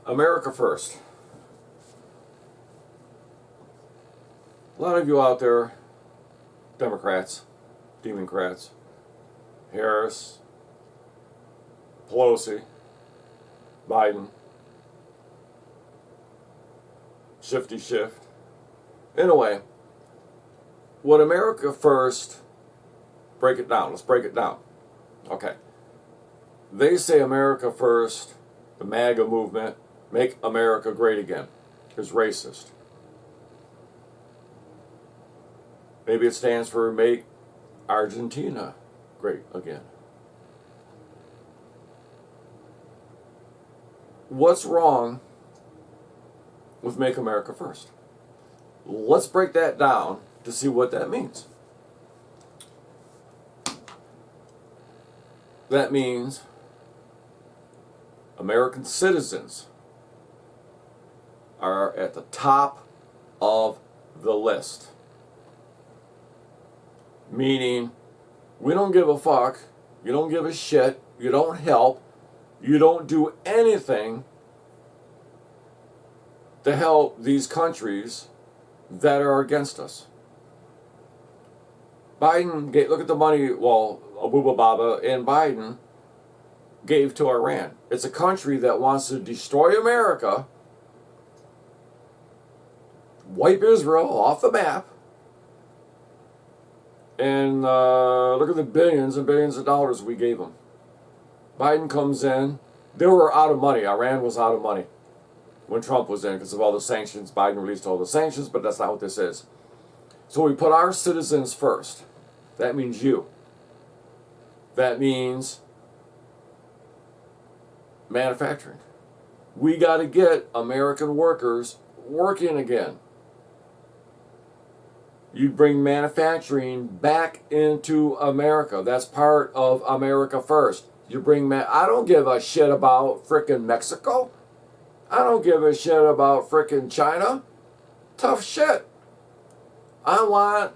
America first. A lot of you out there, Democrats, Democrats, Harris, Pelosi, Biden, shifty shift. In a way, what America first, break it down. Let's break it down. Okay. They say America first, the MAGA movement, make America great again, is racist. Maybe it stands for make Argentina great again. What's wrong with make America first? Let's break that down to see what that means. That means American citizens are at the top of the list. Meaning, we don't give a fuck, you don't give a shit, you don't help, you don't do anything to help these countries that are against us. Biden, look at the money, well, Abuba Baba and Biden gave to Iran. It's a country that wants to destroy America, wipe Israel off the map, and look at the billions and billions of dollars we gave them. Biden comes in, they were out of money. Iran was out of money when Trump was in because of all the sanctions. Biden released all the sanctions, but that's not what this is. So we put our citizens first. That means you. That means manufacturing. We got to get American workers working again. You bring manufacturing back into America. That's part of America first. You bring I don't give a shit about frickin' Mexico. I don't give a shit about frickin' China. Tough shit. I want,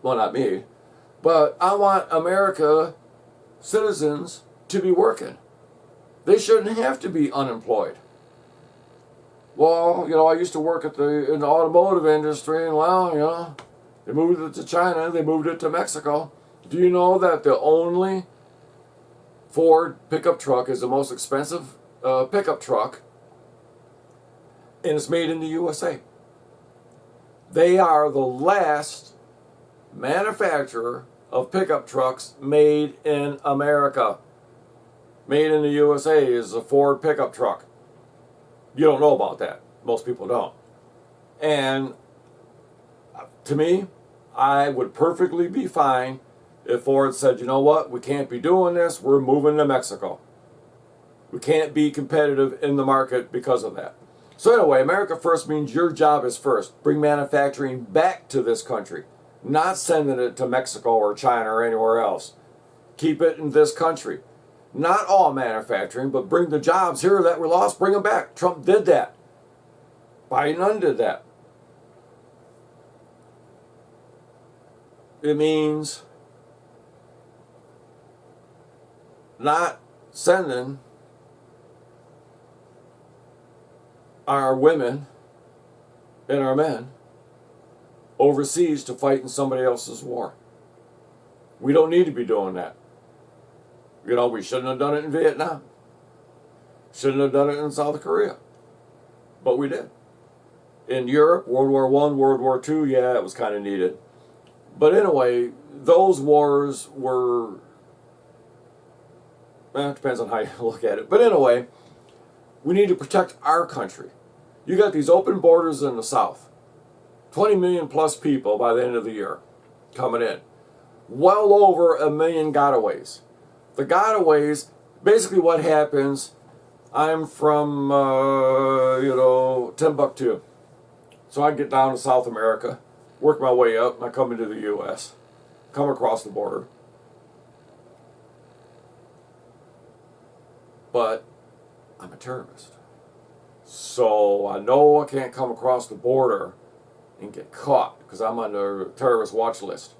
well, not me, but I want America citizens to be working. They shouldn't have to be unemployed. Well, I used to work in the automotive industry, and well, they moved it to China, they moved it to Mexico. Do you know that the only Ford pickup truck is the most expensive pickup truck, and it's made in the USA? They are the last manufacturer of pickup trucks made in America. Made in the USA is a Ford pickup truck. You don't know about that. Most people don't. And to me, I would perfectly be fine if Ford said, you know what, we can't be doing this, we're moving to Mexico. We can't be competitive in the market because of that. So anyway, America first means your job is first. Bring manufacturing back to this country, not sending it to Mexico or China or anywhere else. Keep it in this country. Not all manufacturing, but bring the jobs here that were lost, bring them back. Trump did that. Biden undid that. It means not sending our women and our men overseas to fight in somebody else's war. We don't need to be doing that. We shouldn't have done it in Vietnam. Shouldn't have done it in South Korea. But we did. In Europe, World War I, World War II, yeah, it was kind of needed. But anyway, those wars were, it depends on how you look at it. But anyway, we need to protect our country. You got these open borders in the South. 20 million plus people by the end of the year coming in. Well over 1 million gotaways. The gotaways, basically what happens, I'm from, Timbuktu. So I get down to South America, work my way up, and I come into the U.S., come across the border. But I'm a terrorist. So I know I can't come across the border and get caught because I'm on the terrorist watch list.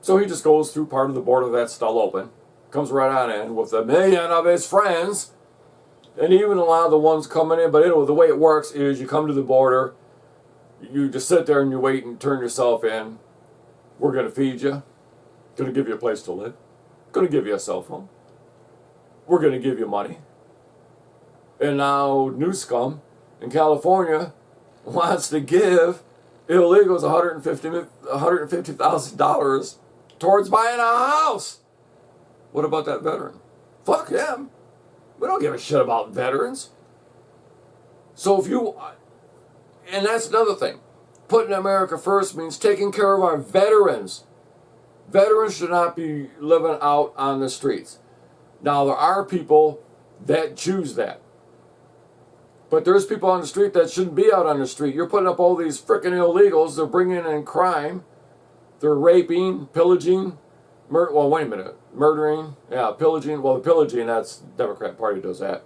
So he just goes through part of the border that's still open, comes right on in with 1 million of his friends, And even a lot of the ones coming in, but anyway, the way it works is you come to the border, you just sit there and you wait and turn yourself in. We're going to feed you, going to give you a place to live, going to give you a cell phone, we're going to give you money. And now New Scum in California wants to give illegals $150,000 towards buying a house. What about that veteran? Fuck him. We don't give a shit about veterans. So if you, and that's another thing, putting America first means taking care of our veterans. Veterans should not be living out on the streets. Now there are people that choose that. But there's people on the street that shouldn't be out on the street. You're putting up all these frickin' illegals. They're bringing in crime. They're raping, pillaging, murdering, yeah, pillaging. Well, the pillaging, that's Democrat Party does that.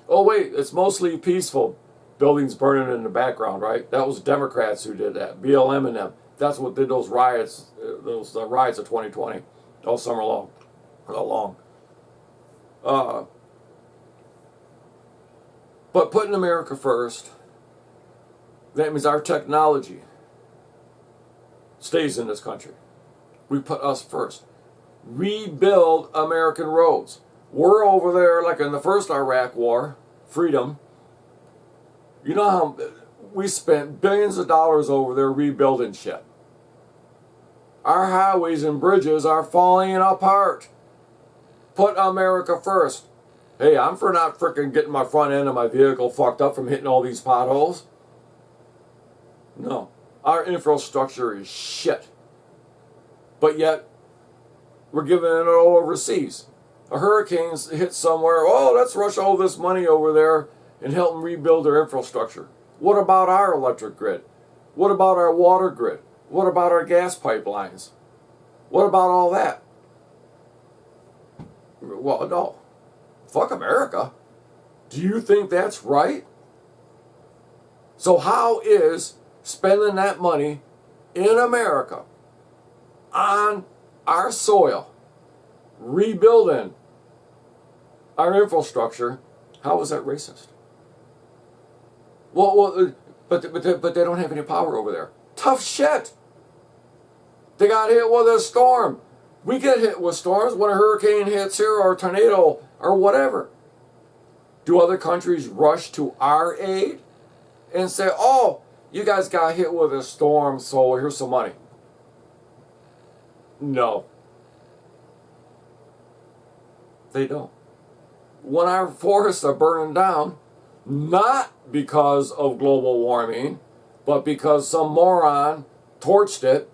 Oh, wait, it's mostly peaceful. Buildings burning in the background, right? That was Democrats who did that. BLM and them. That's what did those riots, riots of 2020, all summer long. But putting America first, that means our technology stays in this country. We put us first. Rebuild American roads. We're over there, like in the first Iraq war, freedom. You know how we spent billions of dollars over there rebuilding shit. Our highways and bridges are falling apart. Put America first. Hey, I'm for not frickin' getting my front end of my vehicle fucked up from hitting all these potholes. No. Our infrastructure is shit. But yet, we're giving it all overseas. A hurricane hits somewhere, oh, let's rush all this money over there and help them rebuild their infrastructure. What about our electric grid? What about our water grid? What about our gas pipelines? What about all that? Well, no. Fuck America. Do you think that's right? So how is spending that money in America on our soil, rebuilding our infrastructure, how is that racist? Well, but they don't have any power over there. Tough shit. They got hit with a storm. We get hit with storms when a hurricane hits here or a tornado or whatever. Do other countries rush to our aid and say, oh, you guys got hit with a storm, so here's some money? No. They don't. When our forests are burning down, not because of global warming, but because some moron torched it,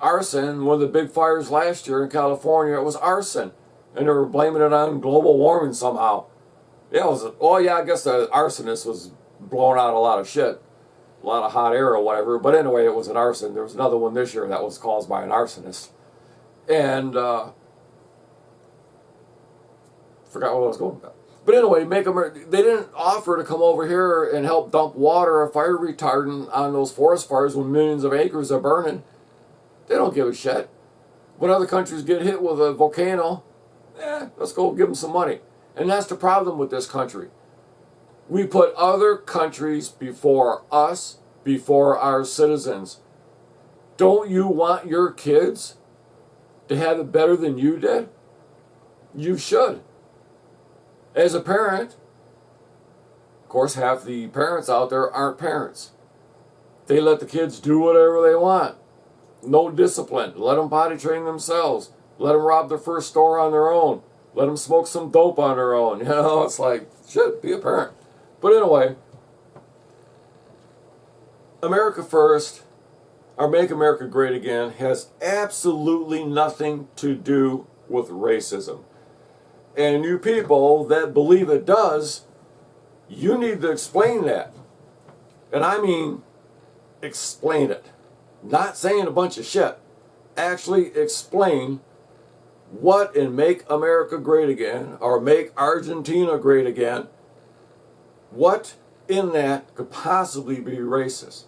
arson, one of the big fires last year in California, it was arson. And they were blaming it on global warming somehow. Yeah, I guess the arsonist was blowing out a lot of shit. A lot of hot air or whatever. But anyway, it was an arson. There was another one this year that was caused by an arsonist. And, forgot what I was going about. But anyway, they didn't offer to come over here and help dump water or fire retardant on those forest fires when millions of acres are burning. They don't give a shit. When other countries get hit with a volcano, let's go give them some money. And that's the problem with this country. We put other countries before us, before our citizens. Don't you want your kids to have it better than you did? You should. As a parent, of course, half the parents out there aren't parents. They let the kids do whatever they want. No discipline. Let them potty train themselves. Let them rob their first store on their own. Let them smoke some dope on their own. You know, it's like, shit, be a parent. But anyway, America First, our Make America Great Again, has absolutely nothing to do with racism. And you people that believe it does, you need to explain that. And I mean, explain it. Not saying a bunch of shit. Actually explain what in Make America Great Again, or Make Argentina Great Again, what in that could possibly be racist?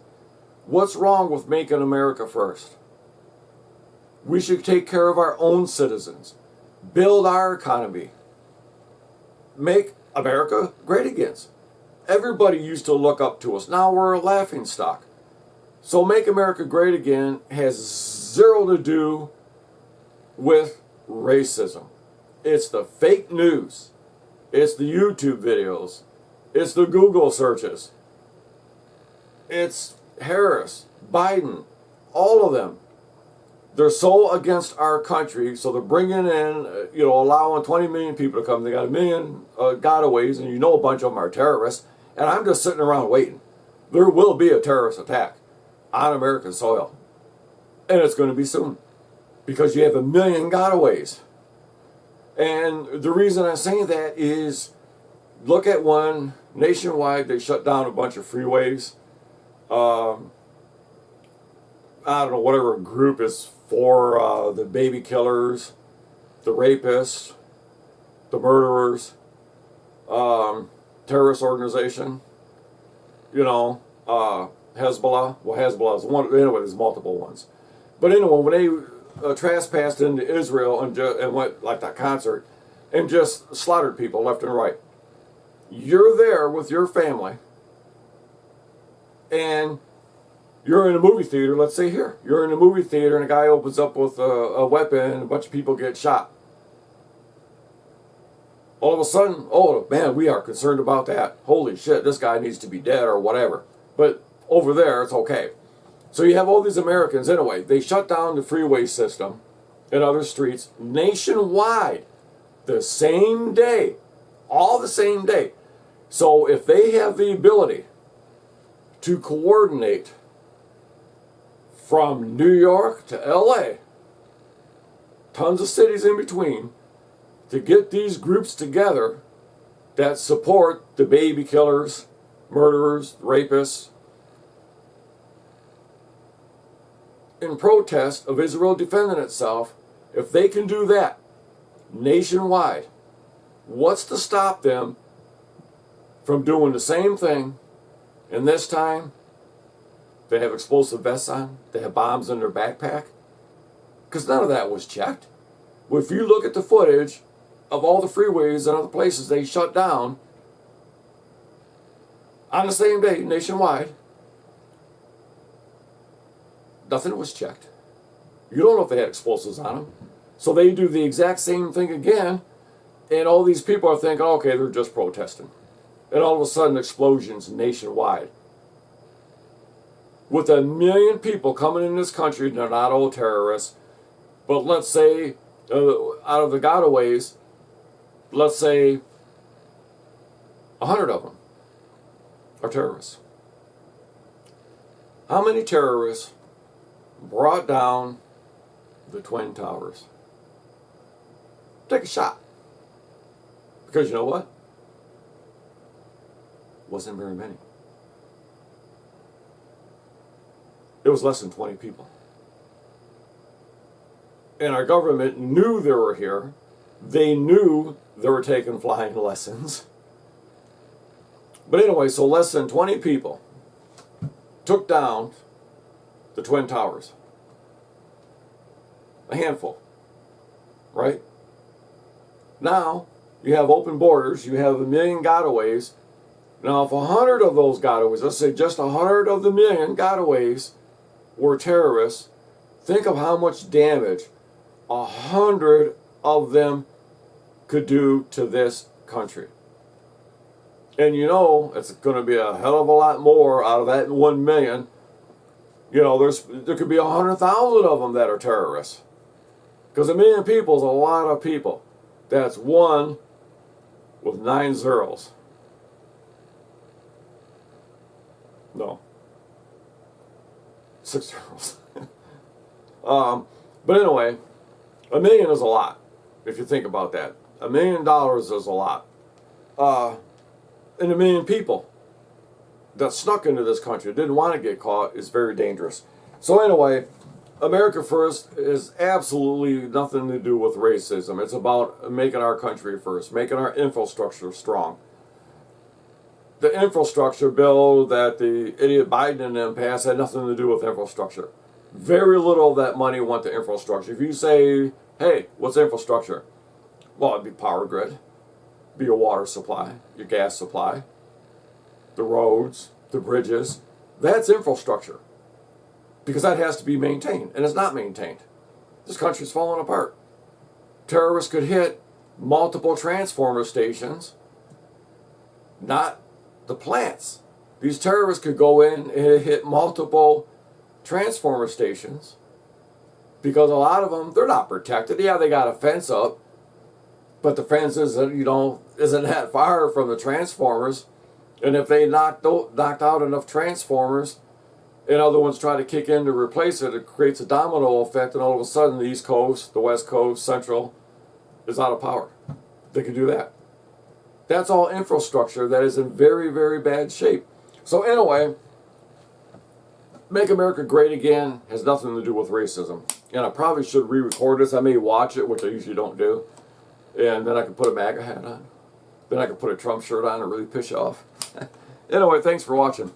What's wrong with making America first? We should take care of our own citizens. Build our economy. Make America great again. Everybody used to look up to us. Now we're a laughing stock. So Make America Great Again has zero to do with racism. It's the fake news. It's the YouTube videos. It's the Google searches. It's Harris, Biden, all of them. They're so against our country, so they're bringing in, allowing 20 million people to come. They got 1 million gotaways, and a bunch of them are terrorists. And I'm just sitting around waiting. There will be a terrorist attack on American soil. And it's going to be soon. Because you have 1 million gotaways. And the reason I'm saying that is, look at one nationwide, they shut down a bunch of freeways. I don't know, whatever group is for the baby killers, the rapists, the murderers, terrorist organization, Hezbollah. Well, Hezbollah is one. Anyway, there's multiple ones. But anyway, when they trespassed into Israel and went like that concert and just slaughtered people left and right, you're there with your family and you're in a movie theater. Let's say here, you're in a movie theater and a guy opens up with a weapon and a bunch of people get shot. All of a sudden, oh man, we are concerned about that. Holy shit, this guy needs to be dead or whatever. But over there, it's okay. So you have all these Americans, anyway, they shut down the freeway system and other streets nationwide the same day, all the same day. So if they have the ability to coordinate from New York to LA, tons of cities in between, to get these groups together that support the baby killers, murderers, rapists, in protest of Israel defending itself, if they can do that nationwide, what's to stop them from doing the same thing? And this time, they have explosive vests on, they have bombs in their backpack, because none of that was checked. Well, if you look at the footage of all the freeways and other places they shut down on the same day nationwide, nothing was checked. You don't know if they had explosives on them. So they do the exact same thing again, and all these people are thinking, okay, they're just protesting. And all of a sudden, explosions nationwide. With 1 million people coming in this country, they're not all terrorists, but let's say, out of the gotaways, let's say 100 of them are terrorists. How many terrorists brought down the Twin Towers? Take a shot. Because you know what? Wasn't very many. It was less than 20 people. And our government knew they were here. They knew they were taking flying lessons. But anyway, so less than 20 people took down the Twin Towers. A handful. Right? Now, you have open borders. You have 1 million gotaways. Now, if 100 of those gotaways, let's say just 100 of the 1 million gotaways were terrorists, think of how much damage 100 of them could do to this country. And it's going to be a hell of a lot more out of that 1 million. There could be 100,000 of them that are terrorists. Because 1 million people is a lot of people. That's 1 with 9 zeros. No. 6 zeros. But anyway, 1 million is a lot, if you think about that. $1 million is a lot. And 1 million people that snuck into this country, didn't want to get caught, is very dangerous. So anyway, America First is absolutely nothing to do with racism. It's about making our country first, making our infrastructure strong. The infrastructure bill that the idiot Biden and them passed had nothing to do with infrastructure. Very little of that money went to infrastructure. If you say, hey, what's infrastructure? Well, it'd be power grid. be your water supply, your gas supply, the roads, the bridges. That's infrastructure. Because that has to be maintained, and it's not maintained. This country's falling apart. Terrorists could hit multiple transformer stations, not the plants. These terrorists could go in and hit multiple transformer stations because a lot of them, they're not protected. Yeah, they got a fence up, but the fence isn't, isn't that far from the transformers. And if they knocked out enough transformers and other ones try to kick in to replace it, it creates a domino effect, and all of a sudden the East Coast, the West Coast, Central is out of power. They can do that. That's all infrastructure that is in very, very bad shape. So anyway, Make America Great Again has nothing to do with racism. And I probably should re-record this. I may watch it, which I usually don't do. And then I can put a MAGA hat on. Then I can put a Trump shirt on and really piss you off. Anyway, thanks for watching.